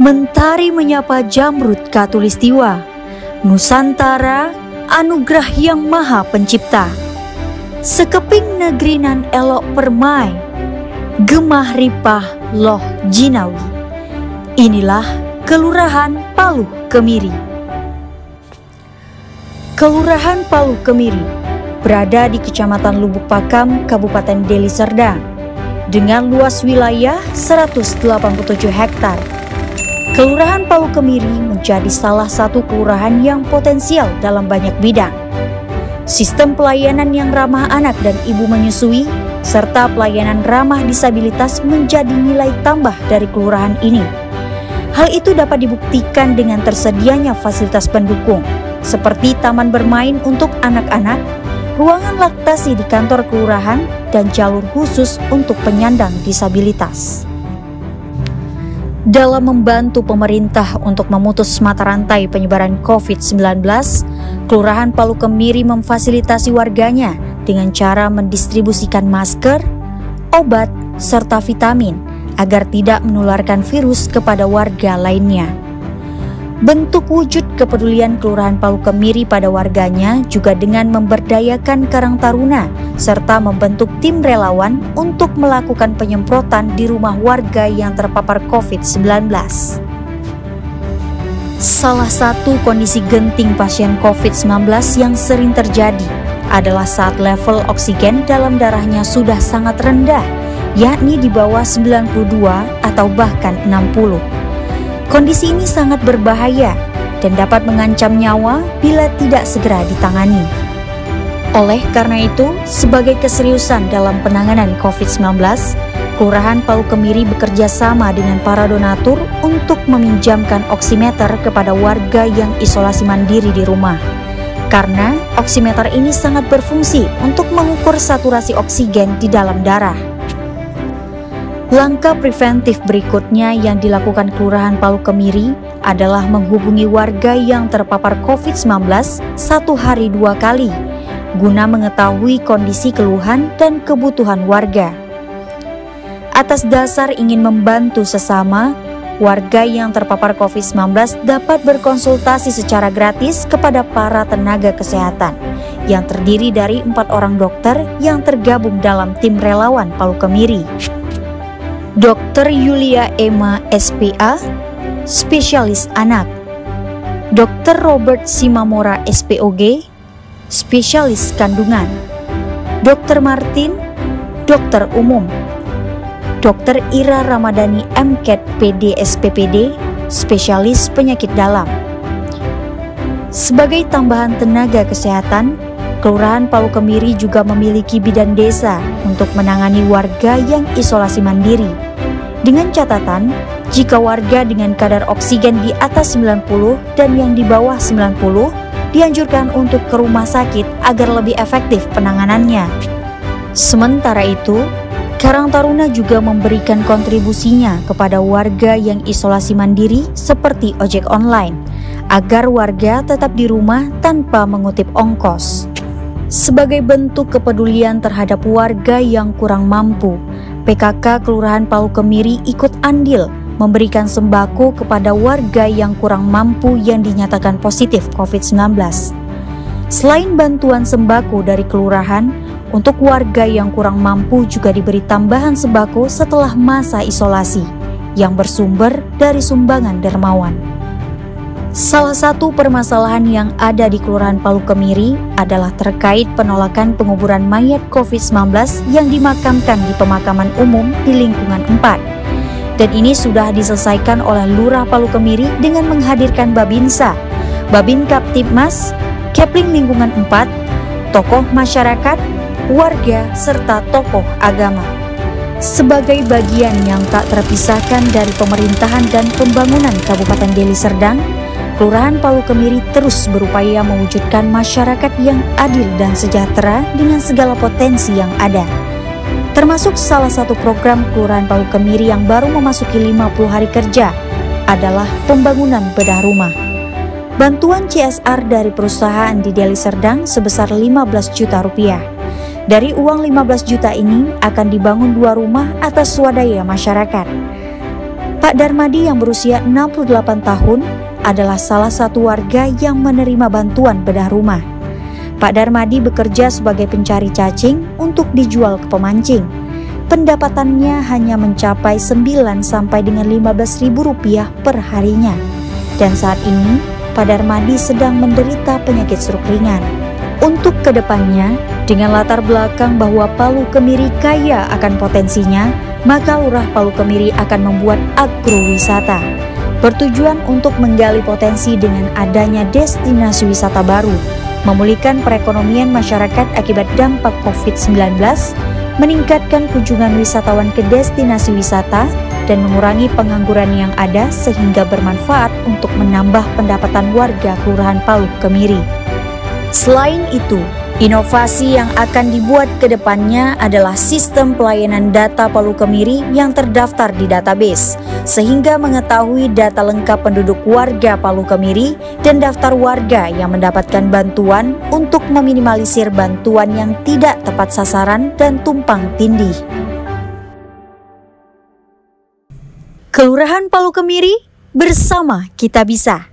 Mentari menyapa Jamrud Katulistiwa, Nusantara anugerah yang maha pencipta. Sekeping negeri nan elok permai, gemah ripah loh jinawi. Inilah Kelurahan Paluh Kemiri. Kelurahan Paluh Kemiri berada di Kecamatan Lubuk Pakam, Kabupaten Deli Serdang, dengan luas wilayah 187 hektar. Kelurahan Paluh Kemiri menjadi salah satu kelurahan yang potensial dalam banyak bidang. Sistem pelayanan yang ramah anak dan ibu menyusui, serta pelayanan ramah disabilitas menjadi nilai tambah dari kelurahan ini. Hal itu dapat dibuktikan dengan tersedianya fasilitas pendukung, seperti taman bermain untuk anak-anak, ruangan laktasi di kantor kelurahan, dan jalur khusus untuk penyandang disabilitas. Dalam membantu pemerintah untuk memutus mata rantai penyebaran COVID-19, Kelurahan Paluh Kemiri memfasilitasi warganya dengan cara mendistribusikan masker, obat, serta vitamin agar tidak menularkan virus kepada warga lainnya. Bentuk wujud kepedulian Kelurahan Paluh Kemiri pada warganya juga dengan memberdayakan Karang Taruna serta membentuk tim relawan untuk melakukan penyemprotan di rumah warga yang terpapar COVID-19. Salah satu kondisi genting pasien COVID-19 yang sering terjadi adalah saat level oksigen dalam darahnya sudah sangat rendah, yakni di bawah 92 atau bahkan 60. Kondisi ini sangat berbahaya dan dapat mengancam nyawa bila tidak segera ditangani. Oleh karena itu, sebagai keseriusan dalam penanganan COVID-19, Kelurahan Paluh Kemiri bekerja sama dengan para donatur untuk meminjamkan oximeter kepada warga yang isolasi mandiri di rumah. Karena oximeter ini sangat berfungsi untuk mengukur saturasi oksigen di dalam darah. Langkah preventif berikutnya yang dilakukan Kelurahan Paluh Kemiri adalah menghubungi warga yang terpapar COVID-19 1 hari 2 kali, guna mengetahui kondisi keluhan dan kebutuhan warga. Atas dasar ingin membantu sesama, warga yang terpapar COVID-19 dapat berkonsultasi secara gratis kepada para tenaga kesehatan, yang terdiri dari 4 orang dokter yang tergabung dalam tim relawan Paluh Kemiri. Dr. Yulia Emma SPA, spesialis anak. Dr. Robert Simamora SPOG, spesialis kandungan. Dr. Martin, dokter umum. Dr. Ira Ramadhani MKED PD SPPD, spesialis penyakit dalam. Sebagai tambahan tenaga kesehatan, Kelurahan Paluh Kemiri juga memiliki bidan desa untuk menangani warga yang isolasi mandiri. Dengan catatan, jika warga dengan kadar oksigen di atas 90 dan yang di bawah 90 dianjurkan untuk ke rumah sakit agar lebih efektif penanganannya. Sementara itu, Karang Taruna juga memberikan kontribusinya kepada warga yang isolasi mandiri seperti ojek online, agar warga tetap di rumah tanpa mengutip ongkos. Sebagai bentuk kepedulian terhadap warga yang kurang mampu, PKK Kelurahan Paluh Kemiri ikut andil memberikan sembako kepada warga yang kurang mampu yang dinyatakan positif COVID-19. Selain bantuan sembako dari kelurahan, untuk warga yang kurang mampu juga diberi tambahan sembako setelah masa isolasi yang bersumber dari sumbangan dermawan. Salah satu permasalahan yang ada di Kelurahan Paluh Kemiri adalah terkait penolakan penguburan mayat COVID-19 yang dimakamkan di pemakaman umum di lingkungan 4. Dan ini sudah diselesaikan oleh Lurah Paluh Kemiri dengan menghadirkan Babinsa, Babin Kaptipmas, Kepling Lingkungan 4, tokoh masyarakat, warga, serta tokoh agama. Sebagai bagian yang tak terpisahkan dari pemerintahan dan pembangunan Kabupaten Deli Serdang, Kelurahan Paluh Kemiri terus berupaya mewujudkan masyarakat yang adil dan sejahtera dengan segala potensi yang ada. Termasuk salah satu program Kelurahan Paluh Kemiri yang baru memasuki 50 hari kerja adalah pembangunan bedah rumah. Bantuan CSR dari perusahaan di Deli Serdang sebesar 15 juta rupiah. Dari uang 15 juta ini akan dibangun 2 rumah atas swadaya masyarakat. Pak Darmadi yang berusia 68 tahun adalah salah satu warga yang menerima bantuan bedah rumah. Pak Darmadi bekerja sebagai pencari cacing untuk dijual ke pemancing. Pendapatannya hanya mencapai 9 sampai dengan 15.000 rupiah per harinya. Dan saat ini, Pak Darmadi sedang menderita penyakit stroke ringan. Untuk kedepannya, dengan latar belakang bahwa Palu Kemiri kaya akan potensinya, maka Lurah Palu Kemiri akan membuat agrowisata, bertujuan untuk menggali potensi dengan adanya destinasi wisata baru, memulihkan perekonomian masyarakat akibat dampak COVID-19, meningkatkan kunjungan wisatawan ke destinasi wisata, dan mengurangi pengangguran yang ada sehingga bermanfaat untuk menambah pendapatan warga Kelurahan Palu Kemiri. Selain itu, inovasi yang akan dibuat ke depannya adalah sistem pelayanan data Palu Kemiri yang terdaftar di database, sehingga mengetahui data lengkap penduduk warga Palu Kemiri dan daftar warga yang mendapatkan bantuan untuk meminimalisir bantuan yang tidak tepat sasaran dan tumpang tindih. Kelurahan Palu Kemiri, bersama kita bisa.